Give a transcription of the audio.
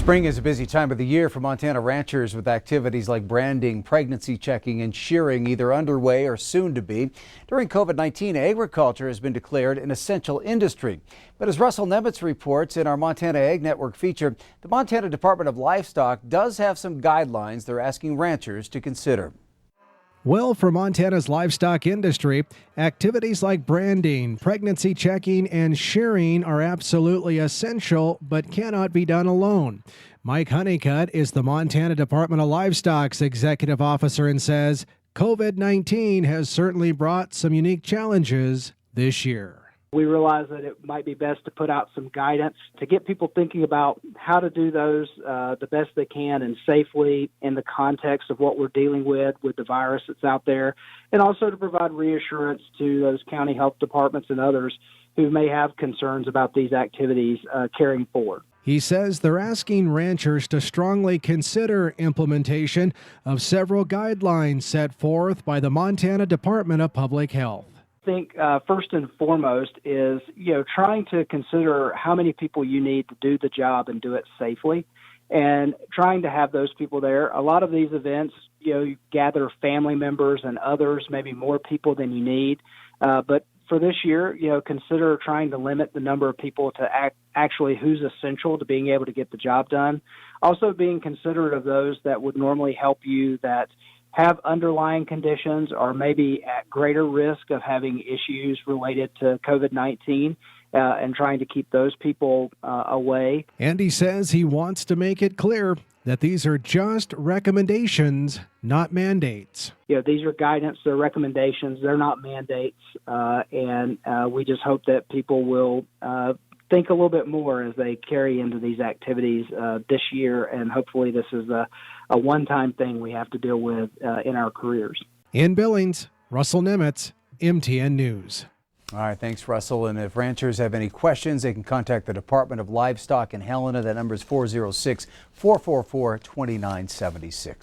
Spring is a busy time of the year for Montana ranchers, with activities like branding, pregnancy checking, and shearing either underway or soon to be. During COVID-19, agriculture has been declared an essential industry. But as Russell Nemitz reports in our Montana Ag Network feature, the Montana Department of Livestock does have some guidelines they're asking ranchers to consider. Well, for Montana's livestock industry, activities like branding, pregnancy checking, and shearing are absolutely essential, but cannot be done alone. Mike Honeycutt is the Montana Department of Livestock's executive officer and says COVID-19 has certainly brought some unique challenges this year. We realize that it might be best to put out some guidance to get people thinking about how to do those the best they can and safely in the context of what we're dealing with the virus that's out there, and also to provide reassurance to those county health departments and others who may have concerns about these activities carrying forward. He says they're asking ranchers to strongly consider implementation of several guidelines set forth by the Montana Department of Public Health. I think first and foremost is, trying to consider how many people you need to do the job and do it safely, and trying to have those people there. A lot of these events, you gather family members and others, maybe more people than you need. But for this year, consider trying to limit the number of people to actually who's essential to being able to get the job done. Also being considerate of those that would normally help you that have underlying conditions or maybe at greater risk of having issues related to COVID-19 and trying to keep those people away. And he says he wants to make it clear that these are just recommendations, not mandates. These are guidance, they're recommendations, they're not mandates, and we just hope that people will think a little bit more as they carry into these activities this year, and hopefully this is a one-time thing we have to deal with in our careers. In Billings, Russell Nemitz, MTN News. All right, thanks, Russell. And if ranchers have any questions, they can contact the Department of Livestock in Helena. That number is 406-444-2976.